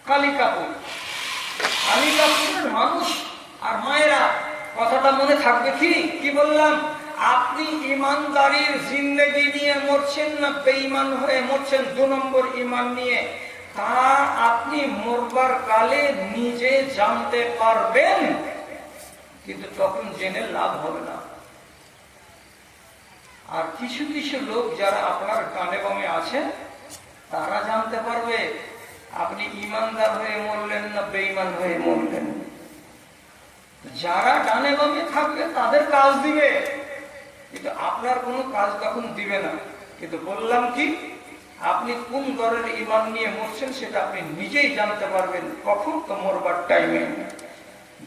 কালিকাপুর, কালিকাপুরের মানুষ আর মায়েরা, কথাটা মনে থাকবে কি? কি বললাম? আপনি ইমানদারির জিন্দেগি নিয়ে মরছেন না বেঈমান হয়ে মরছেন 2 নম্বর ইমান নিয়ে, তা আপনি মরবার কালে নিজে জানতে পারবেন, কিন্তু তখন জেনে লাভ হবে না। আর কিছু কিছু লোক যারা আপনার ডানে বামে আছে, তারা জানতে পারবে আপনি ইমানদার হয়ে মরলেন না বেঈমান হয়ে মরলেন। যারা ডানে বামে থাকবে তাদের কাজ দিবে, কিন্তু আপনার কোনো কাজ তখন দিবে না। কিন্তু বললাম কি, আপনি কোন দরের ইমান নিয়ে মরছেন সেটা আপনি নিজেই জানতে পারবেন কখন, তো মরবার টাইমে।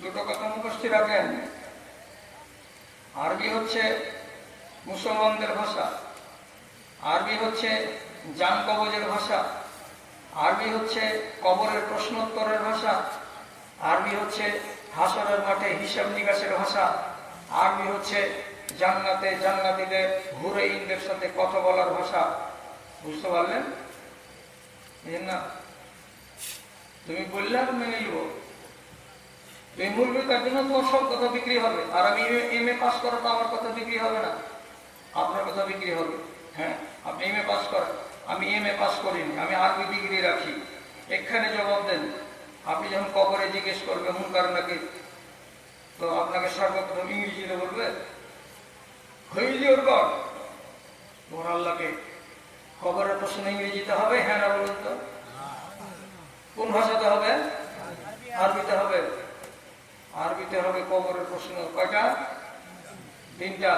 দুটো কথা মুখস্থ রাখেন। আরবি হচ্ছে মুসলমানদের ভাষা, আরবি হচ্ছে জান কবজের ভাষা, আরবি হচ্ছে কবরের প্রশ্নোত্তরের ভাষা, আরবি হচ্ছে হাসরের মাঠে হিসাব নিকাশের ভাষা, আরবি হচ্ছে জান্নাতে জান্নাতীদের হুরাইনদের সাথে কথা বলার ভাষা। বুঝতে পারলেন না? তুমি বললে আর মেনে নিব, তুমি বলবে তার জন্য তোমার সব কথা বিক্রি হবে। আর আমি এমএ পাস করা তো আমার কথা বিক্রি হবে না, আপনার কথা বিক্রি হবে। হ্যাঁ, আপনি এমএ পাস করেন, আমি এমএ পাস করিনি, আমি আরবি ডিগ্রি রাখি। এখানে জবাব দেন। আপনি যখন কবরে জিজ্ঞেস করবে মুনকার নাকির, তো আপনাকে সর্বপ্রথম ইংরেজিতে বলবে হুইজ ইওর গড, তোমার আল্লাহকে। কবরের প্রশ্ন ইংরেজিতে হবে, হ্যাঁ না বলুন তো? কোন ভাষাতে হবে? আরবিতে হবে। আরবিতে হবে কবরের প্রশ্ন। কয়টা? 3টা।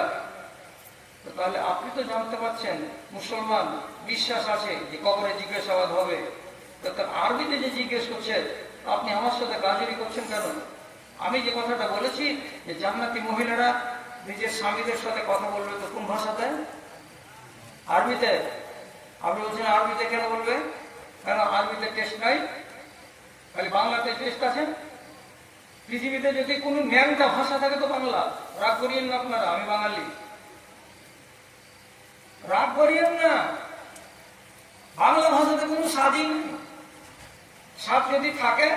তাহলে আপনি তো জানতে পারছেন মুসলমান, বিশ্বাস আছে যে কবরে জিজ্ঞাসাবাদ হবে। আরবিতে যে জিজ্ঞেস করছে, আপনি আমার সাথে গাজরি করছেন কেন? আমি যে কথাটা বলেছি যে জান্নাতি মহিলারা নিজের স্বামীদের সাথে কথা বলবে, তো কোন ভাষাতে? আরবিতে। আপনি বলছেন আরবিতে কেন বলবে? কেন আরবিতে টেস্ট নাই, খালি বাংলাতে টেস্ট আছে? পৃথিবীতে যদি কোনো ন্যাংটা ভাষা থাকে তো বাংলা। রাগ করিয়েন না আপনারা, আমি বাঙালি, রাগ করিয়েন না। বাংলা ভাষাতে কোনো স্বাদই নেই। স্বাদ যদি থাকে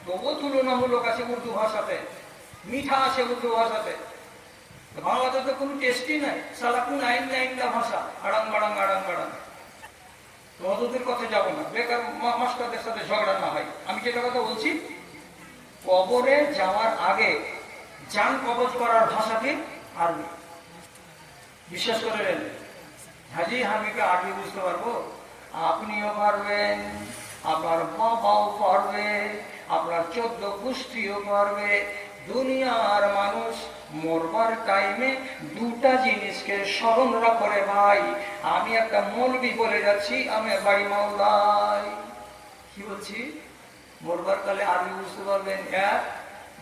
তবুও তুলনামূলক আছে উর্দু ভাষাতে, মিঠা আছে উর্দু ভাষাতে। বাংলাতে তো কোনো টেস্টই নাই, সালা কোন আইনটা ভাষা, আড়াং বাড়াং আড়াং বাড়াং। অতদের কথা যাবো না, বেকার মাস্টারদের সাথে ঝগড়া না হয়। আমি যেটা কথা বলছি, কবরে যাওয়ার আগে জান কবজ করার ভাষাকে আরবি। বিশ্বাস করেন হাজি, আমি কি আরবি বুঝতে পারবো? আপনিও পারবেন, আপনার বাবাও পারবে, আপনার 14 গোষ্ঠীও পারবে। দুনিয়ার মানুষ মরবার টাইমে 2টা জিনিসকে স্মরণ রাখে ভাই। আমি একটা মৌলবি বলে যাচ্ছি, আমার বাড়ি মাওলায়। কি বলছি? মরবার কালে আরবি বুঝতে পারবেন, 1।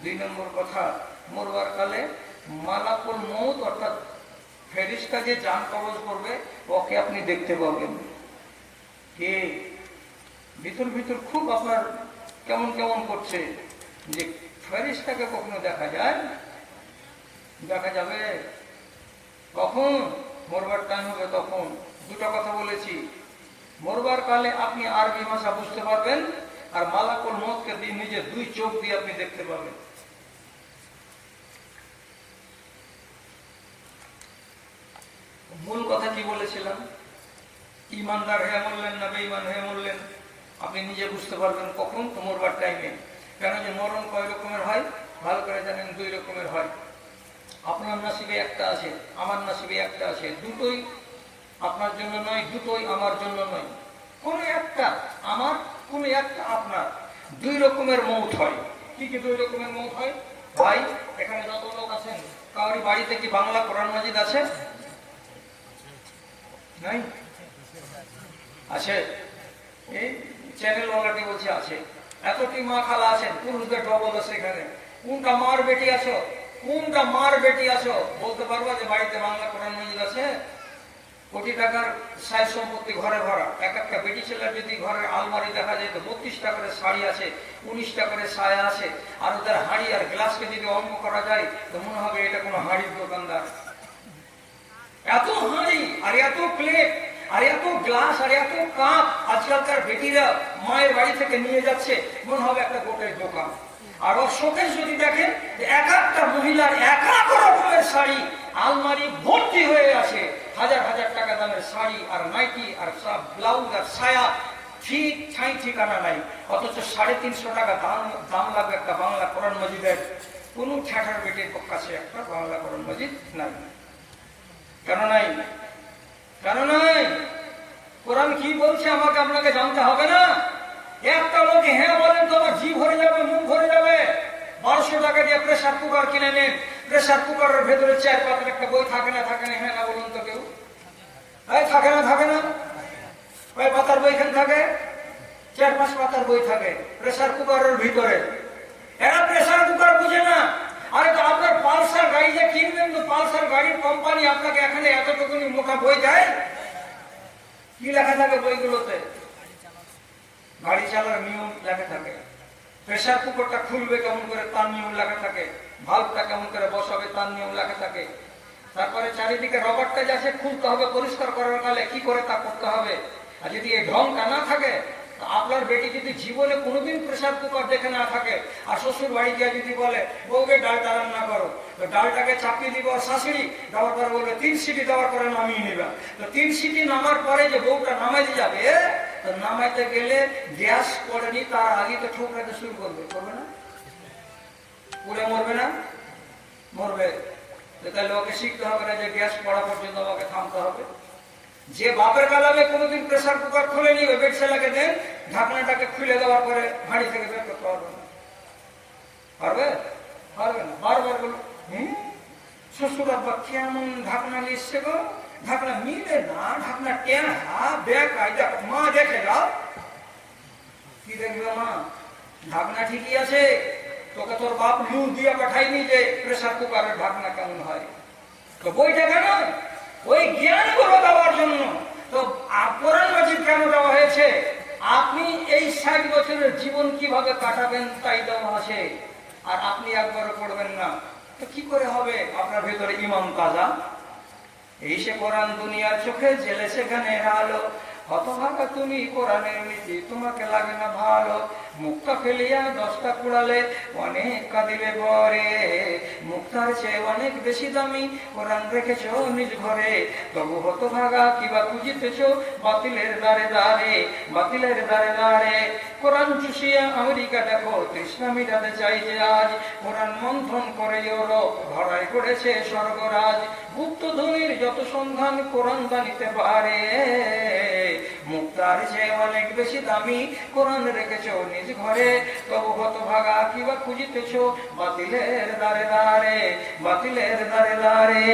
2 নম্বর কথা, মরবার কালে মালাকুল মউত অর্থাৎ ফেরেশতা যে জান কবজ করবে ওকে আপনি দেখতে পাবেন। কে ভিতর ভিতর খুব আপনার কেমন কেমন করছে যে ফেরেশতাকে কখনো দেখা যায়? দেখা যাবে কখন? মরবার টাইম হবে তখন। 2টা কথা বলেছি। মরবার কালে আপনি আরবি ভাষা বুঝতে পারবেন, আর মালাকুল মউতকে দিয়ে নিজের 2 চোখ দিয়ে আপনি দেখতে পাবেন। মূল কথা কি বলেছিলাম? ইমানদার হয়ে মরলেন না বেঈমান হয়ে মরলেন আপনি নিজে বুঝতে পারবেন কখন? তো মরবার টাইমে। কেন যে মরণ কয় রকমের হয় ভালো করে জানেন, 2 রকমের হয়। আপনার নসিবে একটা আছে, আমার নসিবে একটা আছে। দুটোই আপনার জন্য নয়, দুটোই আমার জন্য নয়। কোন একটা আমার, কোন একটা আপনার। 2 রকমের মৌত হয়। কি কি 2 রকমের মৌত হয়? ভাই এখানে যত লোক আছেন, কারোর বাড়িতে কি বাংলা কোরআন মাজিদ আছে? নাই? আছে? এই চ্যানেলওয়ালাটি বলছে আছে। এতটি মা খালা আছেন, পুরুষদের ডবল আছে এখানে। কোনটা মার বেটি আছো? কোনটা মার বেটি আছো বলতে পারবা যে বাড়িতে বাংলা কোরআন মাজিদ আছে? কোটি টাকার সায় সম্পত্তি ঘরে ভরা। একটা বেটি ছেলের যদি ঘরের আলমারি দেখা যায় তো 32টা করে শাড়ি আছে, 19টা করে সায়া আছে। আর ওদের হাঁড়ি আর গ্লাসকে যদি অঙ্ক করা যায় তো মনে হবে এটা কোনো হাঁড়ির দোকানদার। এত হাঁড়ি আর এত প্লেট আর এত গ্লাস আর এত কাপ আজকালকার বেটিরা মায়ের বাড়ি থেকে নিয়ে যাচ্ছে, মনে হবে একটা গোটের দোকান। আর ওর শোকেস যদি দেখেন, এক একটা মহিলার এক এক রকমের শাড়ি আলমারি ভর্তি হয়ে আছে, হাজার হাজার টাকা দামের শাড়ি আর নাইটি আর সব ব্লাউজ আর সায়া, ঠিক ঠাই ঠিকানা নাই। অথচ 350 টাকা দাম লাগবে একটা বাংলা কোরআন মজিদের। কোন ঠ্যাঠার বেটির কাছে একটা বাংলা কোরআন মজিদ নাই। কেন নাই? কেন নাই? কোরআন কি বলছে আমাকে আপনাকে জানতে হবে না? একটা লোক হ্যাঁ বলেন তো আমার জিভ ভরে যাবে, মুখ ভরে যাবে। 1200 টাকা দিয়ে প্রেসার কুকার কিনে নেন, প্রেসার কুকারের ভেতরে 4 পাতার একটা বই থাকে না? থাকে না? হ্যাঁ না বলুন তো কেউ? থাকে না? থাকে না? কয় পাতার বই এখানে থাকে? 4-5 পাতার বই থাকে প্রেসার কুকারের ভিতরে। এরা প্রেসার কুকার বুঝে না। আরে তো আপনার পালসার গাড়ি যে কিনবেন, তো পালসার গাড়ির কোম্পানি আপনাকে এখানে এতটুকুনি মোটা বই দেয়? কি লেখা থাকে বইগুলোতে? গাড়ি চালার নিয়ম লেখা থাকে। প্রেসার কুকারটা খুলবে কেমন করে তার নিয়ম লেখা থাকে। ভাল্বটা কেমন করে বসাবে তার নিয়ম লেখা থাকে। তারপরে চারিদিকে রবারটা যাচ্ছে খুলতে হবে পরিষ্কার করার কালে কি করে তা করতে হবে। আর যদি এই ঢংটা না থাকে, আপনার বেটি যদি জীবনে কোনোদিন প্রেসার কুকার দেখে না থাকে, আর শ্বশুর বাড়ি গিয়ে যদি বলে বউকে ডালটা রান্না করো, তো ডালটাকে চাপিয়ে দিব আর শাশুড়ি দেওয়ার পরে বলবে 3 সিটি দেওয়ার পরে নামিয়ে নিবা। তো 3 সিটি নামার পরে যে বউটা নামাইতে যাবে, তো নামাইতে গেলে গ্যাস পড়েনি তার আগে তো ঠোকরাতে শুরু করবে। করবে না? পুড়ে মরবে না? মরবে। তাহলে ওকে শিখতে হবে না যে গ্যাস পড়া পর্যন্ত আমাকে থামতে হবে। যে বাপের কালামে কোনোদিন প্রেসার কুকার খুলে নিবে, বেড ছেলেকে দেন, ঢাকনাটাকে খুলে দেওয়ার পরে হাঁড়ি থেকে বের করতে পারবে না। পারবে? পারবে না। বারবার বলো শ্বশুর আব্বা কেমন ঢাকনা নিচ্ছে গো, ঢাকনা মিলে না, ঢাকনা কেন ব্যাগ মা দেখে যাও। কি দেখবে মা? ঢাকনা ঠিকই আছে, তোকে তোর বাপ লু দিয়ে পাঠাইনি যে প্রেসার কুকারের ঢাকনা কেমন হয়। তো বইটা কেন? ওই জ্ঞানগুলো দেওয়ার জন্য। তো কোরআন মাজিদ কেন দেওয়া হয়েছে? আপনি এই 60 বছরের জীবন কিভাবে কাটাবেন তাই দেওয়া আছে। আর আপনি একবারও পড়বেন না, তো কি করে হবে আপনার ভেতরে ইমান তাজা? এই সে কোরআন দুনিয়ার চোখে জেলে সেখানে আলো। হতভাগা তুমি কোরআনের নীতি তোমাকে লাগে না ভালো। মুক্তা ফেলিয়া 10টা কুড়ালে অনেক কাঁদিবে পরে। মুক্তার চেয়ে অনেক বেশি দামি কোরআন রেখেছ নিজ ঘরে। তবু হতভাগা কিবা খুঁজিতেছ বাতিলের দ্বারে দ্বারে, বাতিলের দ্বারে দ্বারে। কোরআন চুষিয়া আমেরিকা দেখো তৃষ্ণা মিটাতে চাই যে আজ। কোরআন মন্থন করে ইউরোপ ধরাই করেছে স্বর্গরাজ। গুপ্ত ধ্বনির যত সন্ধান কোরআন জানিতে পারে। মুক্তার চেয়ে অনেক বেশি দামি কোরআন রেখেছ নিজ ঘরে। তবু হতভাগা কিবা খুঁজিতেছ বাতিলের দ্বারে দ্বারে, বাতিলের দ্বারে দ্বারে।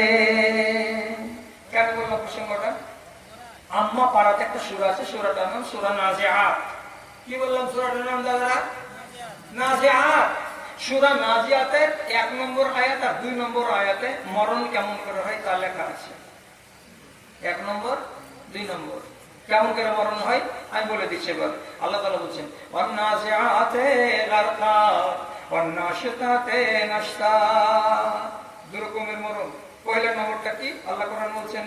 কেন বললাম প্রসঙ্গটা? আম্মা পাড়াতে একটা সূরা আছে, সূরাটার নাম সূরা নাজিআত। কি বললাম সূরাটার নাম দাদা? নাজিআত। সূরা নাজিআতের 1 নম্বর আয়াত আর 2 নম্বর আয়াতে মরণ কেমন করে হয় তা লেখা আছে। 1 নম্বর 2 নম্বর কেমন করে মরণ হয় আমি বলে দিচ্ছি এবার। আল্লাহ তাআলা বলছেন ওয়ান্নাজিআতে গারকা ওয়ান্নাশিতাতে নাশতা। 2 রকমের মরণ। পয়লা নম্বরটা কি? আল্লাহ কোরআন বলছেন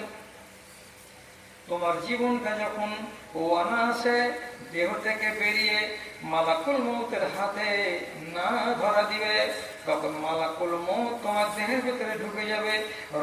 তোমার জীবনটা যখন ও অনায়াসে দেহ থেকে বেরিয়ে মালাকুল মউতের হাতে না ধরা দিবে, তখন মালাকুল মউত তোমার দেহের ভিতরে ঢুকে যাবে,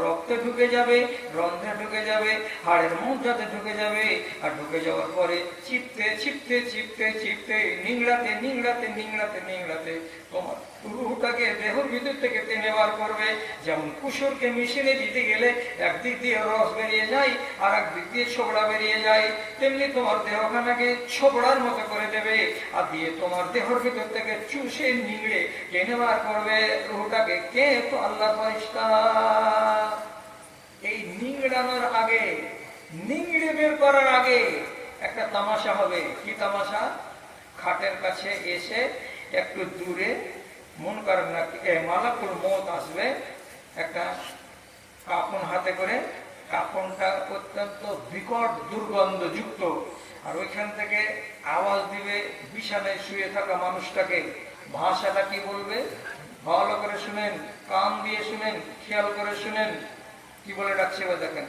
রক্তে ঢুকে যাবে, রন্ধ্রে ঢুকে যাবে, হাড়ের মধ্যে ঢুকে যাবে। আর ঢুকে যাওয়ার পরে চিপতে চিপতে চিপতে চিপতে নিংড়াতে নিংড়াতে নিংড়াতে নিংড়াতে তোমার রুহটাকে দেহের ভিতর থেকে টেনে বার করবে। যেমন কুসুরকে মেশিনে দিতে গেলে একদিক দিয়ে রস বেরিয়ে যায় আর একদিক দিয়ে ছোবড়া বেরিয়ে যায়, তেমনি তোমার দেহখানাকে ছোবড়ার মতো করে দেবে আর দিয়ে তোমার দেহের ভিতর থেকে চুষে নিংড়ে টেনে বার করবে রুহটাকে। কে? তো আল্লাহ ফেরেশতা। এই নিংড়ানোর আগে, নিংড়ে বের করার আগে একটা তামাশা হবে। কি তামাশা? খাটের কাছে এসে একটু দূরে মন করেন না মালাকুল মউত আসবে, একটা কাফন হাতে করে, কাফনটা অত্যন্ত বিকট দুর্গন্ধযুক্ত, আর ওইখান থেকে আওয়াজ দিবে বিছানায় শুয়ে থাকা মানুষটাকে। ভাষাটা কি বলবে ভালো করে শুনেন, কান দিয়ে শুনেন, খেয়াল করে শুনেন। কি বলে ডাকছে দেখেন,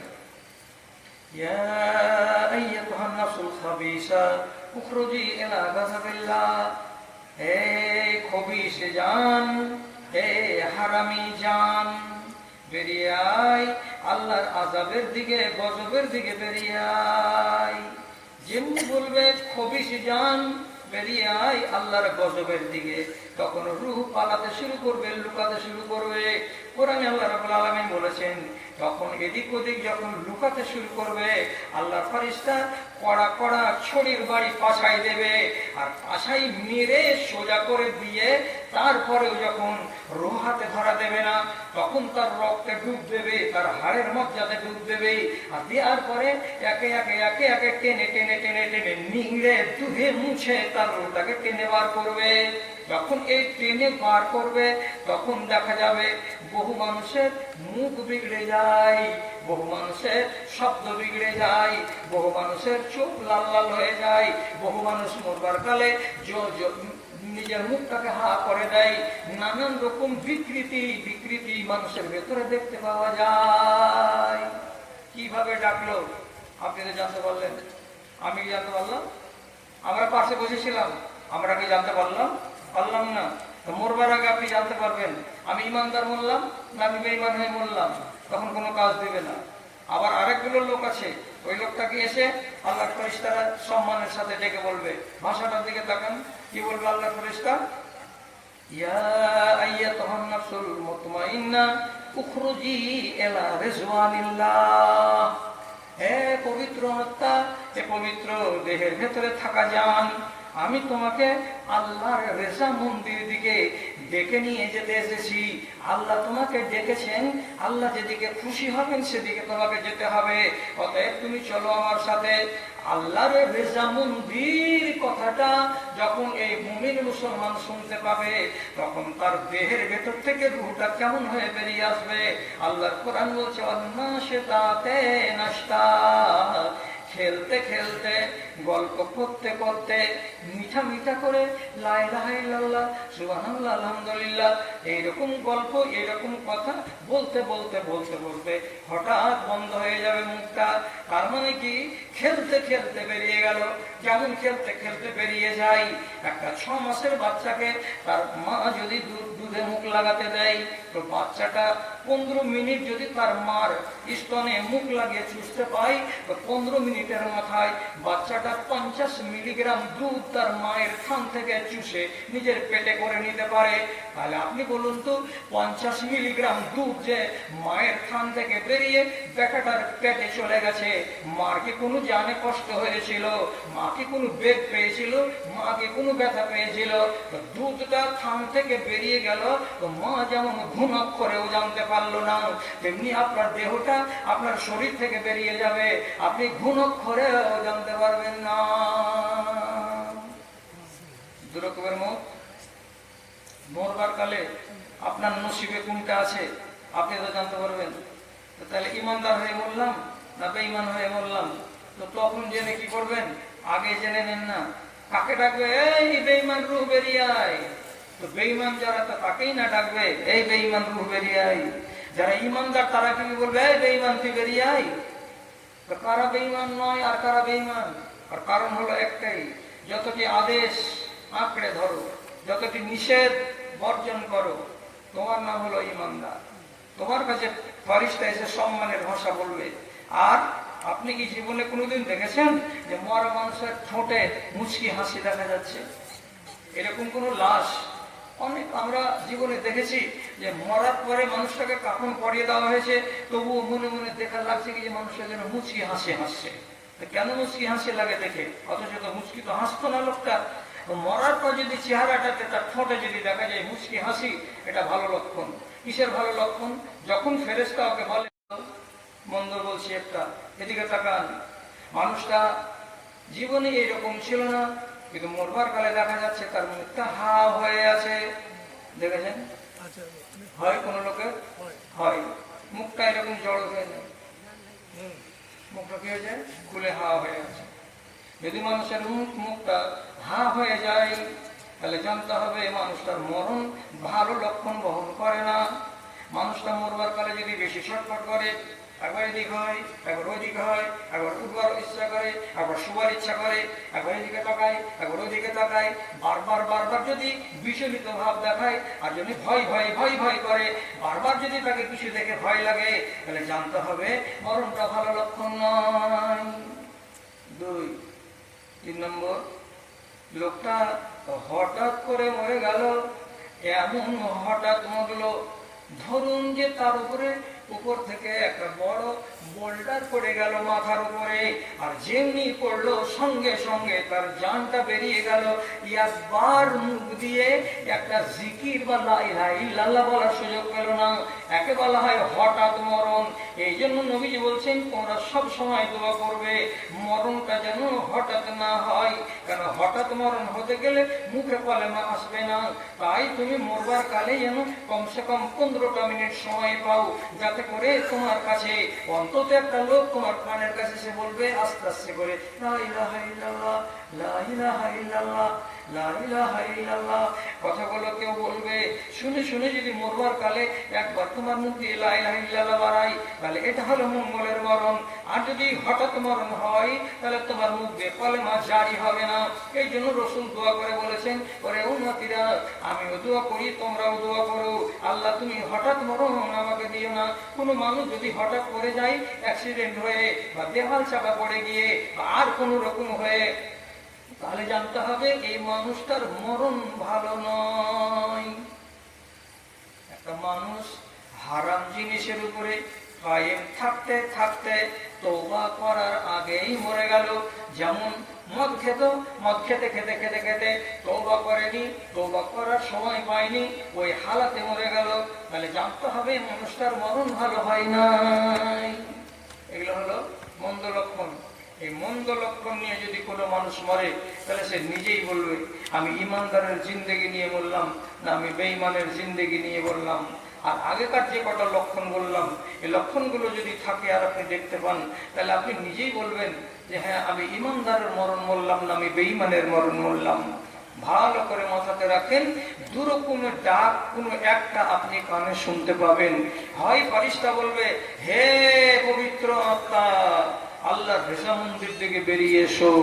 ইয়া আইয়াতুহান নাফসুল খাবিসা উখরুজি ইলা গাযাবিল্লাহ, হে খবিস জান, হে হারামি জান, বেরিয়ে আয় আল্লাহর আযাবের দিকে, গজবের দিকে বেরিয়ে আয়। যেমনি বলবে খবিস জান, বেরিয়ে আয় আল্লাহর গজবের দিকে, তখন রূহ পালাতে শুরু করবে, লুকাতে শুরু করবে। কোরআনে আল্লাহ রাব্বুল আলামিন বলেছেন, তখন এদিক ওদিক যখন লুকাতে শুরু করবে, আল্লাহর ফেরেশতা কড়া কড়া ছড়ির বাড়ি পাছাই দেবে, আর পাছাই মেরে সোজা করে দিয়ে তারপরেও যখন রূহ হাতে ধরা দেবে না, তখন তার রক্তে ডুব দেবে, তার হাড়ের মজ্জাতে ডুব দেবে। আর দেওয়ার পরে একে একে একে একে টেনে টেনে টেনে টেনে নিংড়ে দুধে মুছে তার রূহটাকে টেনে বার করবে। যখন এই টেনে বার করবে, তখন দেখা যাবে বহু মানুষের মুখ বিগড়ে যায়, বহু মানুষের শব্দ বিগড়ে যায়, বহু মানুষের চোখ লাল লাল হয়ে যায়, বহু মানুষ মরবার কালে নিজের মুখটাকে হা করে দেয়। নানান রকম বিকৃতি মানুষের ভেতরে দেখতে পাওয়া যায়। কিভাবে ডাকলো আপনি তো জানতে পারলেন, আমি কি জানতে পারলাম? আমরা পাশে বসেছিলাম, আমরা কি জানতে পারলাম? পারলাম না। মরবার আগে আপনি জানতে পারবেন আমি ইমানদার মরলাম না আমি বেঈমান হয়ে মরলাম, তখন কোনো কাজ দেবে না। আবার আরেকগুলো লোক আছে, ওই লোকটাকে এসে আল্লাহর ফেরেশতারা সম্মানের সাথে ডেকে বলবে, ভাষাটার দিকে তাকান, কি বলবে আল্লাহর ফেরেশতা? ইয়া আইয়াতুহান নাফসুল মুতমাইন্না উখরুজি ইলা রিজওয়ানিল্লাহ, হে পবিত্র আত্মা, হে পবিত্র দেহের ভেতরে থাকা জান, আমি তোমাকে আল্লাহর রেজা মন্দির দিকে ডেকে নিয়ে যেতে এসেছি। আল্লাহ তোমাকে ডেকেছেন, আল্লাহ যেদিকে খুশি হবেন সেদিকে তোমাকে যেতে হবে। অতএব তুমি চলো আমার সাথে। আল্লাহর রেজা মন্দির কথাটা যখন এই মুমিন মুসলমান শুনতে পাবে, তখন তার দেহের ভেতর থেকে রূহটা কেমন হয়ে বেরিয়ে আসবে। আল্লাহর কোরআন বলছে, অন্নাশিতাতে নাশতা, খেলতে খেলতে, গল্প করতে করতে, মিঠা মিঠা করে লা ইলাহা ইল্লাল্লাহ, সুবহানাল্লাহ, আলহামদুলিল্লাহ, এইরকম গল্প, এইরকম কথা বলতে বলতে বলতে বলতে হঠাৎ বন্ধ হয়ে যাবে মুখটা। তার মানে কি, খেলতে খেলতে বেরিয়ে গেল। যেমন খেলতে খেলতে বেরিয়ে যায়, একটা 6 মাসের বাচ্চাকে তার মা যদি দুধে মুখ লাগাতে দেয়, তো বাচ্চাটা 15 মিনিট যদি তার মার স্তনে মুখ লাগিয়ে চুষতে পায়, তো 15 মিনিটের মাথায় বাচ্চাটা 50 মিলিগ্রাম দুধ তার মায়ের থান থেকে চুষে নিজের পেটে করে নিতে পারে। তাহলে আপনি বলুন তো, 50 মিলিগ্রাম দুধ যে মায়ের থান থেকে বেরিয়ে বেটাটার পেটে চলে গেছে, মার কি কোনো জানে কষ্ট হয়েছিল? মা কি কোনো বেগ পেয়েছিল? মা কি কোনো ব্যথা পেয়েছিল? দুধটা থান থেকে বেরিয়ে গেল, তো মা যেমন ঘুণাক্ষরেও জানতে পারলো না, তেমনি আপনার দেহটা আপনার শরীর থেকে বেরিয়ে যাবে, আপনি ঘুণাক্ষরেও জানতে পারবেন না। দুরকমের মত। মরবার কালে আপনার নসিবে কোনটা আছে আপনি তো জানতে পারবেন। তাহলে ইমানদার হয়ে মরলাম না বেঈমান হয়ে মরলাম, তো তখন জেনে কি করবেন? আগে জেনে নেন না। কাকে ডাকবে? এই বেঈমান, রূহ বেরিয়ে আয়। তো বেঈমান যারা, তো তাকেই না ডাকবে, এই বেঈমান, রূহ বেরিয়ে আয়। যারা ইমানদার তারা কি বলবে? এই বেঈমান, তুই বেরিয়ে আয়। তো কারা বেঈমান নয় আর কারা বেঈমান? আর কারণ হলো একটাই, যতটি আদেশ আঁকড়ে ধরো, যতটি নিষেধ বর্জন করো, তোমার নাম হলো ইমানদার। তোমার কাছে ফেরেশতা এসে সম্মানের ভাষা বলবে। আর আপনি কি জীবনে কোনোদিন দেখেছেন যে মরা মানুষের ঠোঁটে মুচকি হাসি দেখা যাচ্ছে? এরকম কোন লাশ অনেক আমরা জীবনে দেখেছি যে মরার পরে মানুষটাকে কাফন পরিয়ে দেওয়া হয়েছে, তবুও মনে মনে দেখা লাগছে কি যে মানুষটা যেন মুচকি হাসি হাসছে। কেন মুচকি হাসি লাগে দেখে? অথচ তো মুচকি তো হাসতো না লোকটা। মরার পর যদি চেহারাটাতে, তার ঠোঁটে যদি দেখা যায় মুচকি হাসি, এটা ভালো লক্ষণ। কিসের ভালো লক্ষণ? যখন ফেরেশতা ওকে বলে, মন্দ বলছি একটা, এদিকে তাকান, মানুষটা জীবনে এইরকম ছিল না, কিন্তু মরবার কালে দেখা যাচ্ছে তার মুখটা হা হয়ে আছে। দেখেছেন? হয় কোন লোকের হয় মুখটা এরকম জড় হয়ে যায়, মুখটা কি হয়ে যায়? খুলে হা হয়ে আছে। যদি মানুষের মুখটা হা হয়ে যায়, তাহলে জানতে হবে মানুষটার মরণ ভালো লক্ষণ বহন করে না। মানুষটা মরবার কালে যদি বেশি ছটফট করে, একবার এদিক হয়, একবার ওইদিক হয়, একবার উঠবার ইচ্ছা করে, একবার শুবার ইচ্ছা করে, একবার এদিকে তাকায়, একবার ওইদিকে তাকায়, বারবার বারবার যদি বিচলিত ভাব দেখায়, আর যদি ভয় ভয় ভয় ভয় করে, বারবার যদি তাকে কিছু দেখে ভয় লাগে, তাহলে জানতে হবে মরণটা ভালো লক্ষণ নয়। 2, 3 নম্বর, লোকটা হঠাৎ করে মরে গেল। এমন হঠাৎ মরলো, ধরুন যে তার উপর থেকে একটা বড় বোল্ডার পড়ে গেল মাথার উপরে, আর যেমনি পড়লো সঙ্গে সঙ্গে তার জানটা বেরিয়ে গেল। একবার মুখ দিয়ে একটা জিকির বা লা ইলাহা ইল্লাল্লাহ বলার সুযোগ পেল না। একে বলা হয় হঠাৎ মরণ। এই জন্য নবীজি বলছেন তোমরা সব সময় দোয়া করবে মরণটা যেন হঠাৎ না হয়, কারণ হঠাৎ মরণ হতে গেলে মুখে কলেমা আসবে না। তাই তুমি মরবার কালে যেন কমসে কম 15টা মিনিট সময় পাও, যাতে করে তোমার কাছে অন্তত একটা লোক তোমার কানের কাছে সে বলবে আস্তে আস্তে করে লা ইলাহা ইল্লাল্লাহ, লা ইলাহা ইল্লাল্লাহ, লা ইলাহা ইল্লাল্লাহ। কথাগুলো কেউ বলবে, শুনে শুনে যদি মরবার কালে একবার তোমার মুখ দিয়ে লা ইলাহা ইল্লাল্লাহ বাড়াই, তাহলে এটা হলো মঙ্গলের মরণ। আর যদি হঠাৎ মরণ হয়, তাহলে তোমার মুখ দিয়ে কলেমা জারি হবে না। এই জন্য রাসূল দোয়া করে বলেছেন, ওরে উম্মতিরা, আমিও দোয়া করি তোমরাও দোয়া করো, আল্লাহ তুমি হঠাৎ মরণ আমাকে দিও না। কোনো মানুষ যদি হঠাৎ পড়ে যায়, অ্যাক্সিডেন্ট হয়ে বা দেওয়াল চাপা পড়ে গিয়ে বা আর কোনো রকম হয়ে, তাহলে জানতে হবে এই মানুষটার মরণ ভালো নয়। একটা মানুষ হারাম জিনিসের উপরে কায়েম থাকতে থাকতে তওবা করার আগেই মরে গেল। যেমন মদ খেত, মদ খেতে খেতে খেতে খেতে তওবা করেনি, তওবা করার সময় পায়নি, ওই হালাতে মরে গেল। তাহলে জানতে হবে মানুষটার মরণ ভালো হয় নাই। এগুলো হলো মন্দ লক্ষণ। এই মন্দ লক্ষণ নিয়ে যদি কোনো মানুষ মরে, তাহলে সে নিজেই বলবে আমি ইমানদারের জিন্দেগি নিয়ে বললাম না আমি বেঈমানের জিন্দেগি নিয়ে বললাম। আর আগেকার যে কটা লক্ষণ বললাম, এই লক্ষণগুলো যদি থাকে আর আপনি দেখতে পান, তাহলে আপনি নিজেই বলবেন যে হ্যাঁ আমি ইমানদারের মরণ মরলাম না আমি বেঈমানের মরণ মরলাম। ভালো করে মাথাতে রাখেন, দুরকমের ডাক কোনো একটা আপনি কানে শুনতে পাবেন। হয় ফারিস্তা বলবে হে পবিত্র আত্মা, আল্লাহর রেজা মন্দির থেকে বেরিয়ে এসো।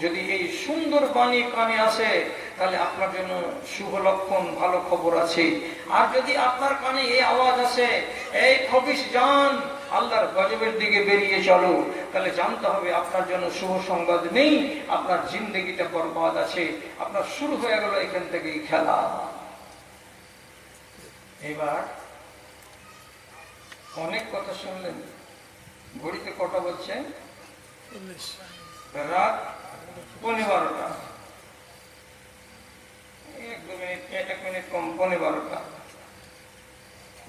যদি এই সুন্দর বাণী কানে আসে, তাহলে আপনার জন্য শুভ লক্ষণ, ভালো খবর আছে। আর যদি আপনার কানে এই আওয়াজ আসে এই খবিশ জান, আল্লাহর গজবের দিকে বেরিয়ে চলো, তাহলে জানতে হবে আপনার জন্য শুভ সংবাদ নেই, আপনার জিন্দেগিটা বরবাদ আছে, আপনার শুরু হয়ে গেল এখান থেকেই খেলা। এবার অনেক কথা শুনলেন, ঘড়িতে কটা বলছে? রাত 12টা, 1 মিনিট কম, 12টা।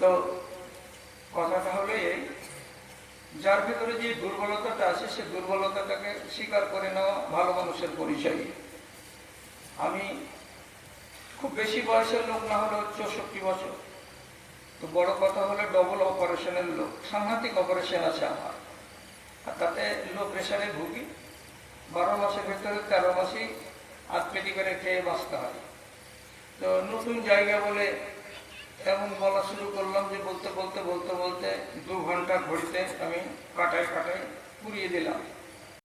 তো কথাটা হলো এই, যার ভিতরে যে দুর্বলতাটা আছে সে দুর্বলতাটাকে স্বীকার করে নেওয়া ভালো মানুষের পরিচয়। আমি খুব বেশি বয়সের লোক না হলেও 64 বছর। তো বড় কথা হলে ডবল অপারেশনের লোক, সাংঘাতিক অপারেশন আছে আমার, আর তাতে লো প্রেশারে ভুগি। 12 মাসের ভেতরে 13 মাসই আধপেটি করে খেয়ে বাঁচতে হয়। তো নতুন জায়গা বলে এমন বলা শুরু করলাম যে বলতে বলতে বলতে বলতে 2 ঘন্টা ঘড়িতে আমি কাটায় কাটায় পুড়িয়ে দিলাম।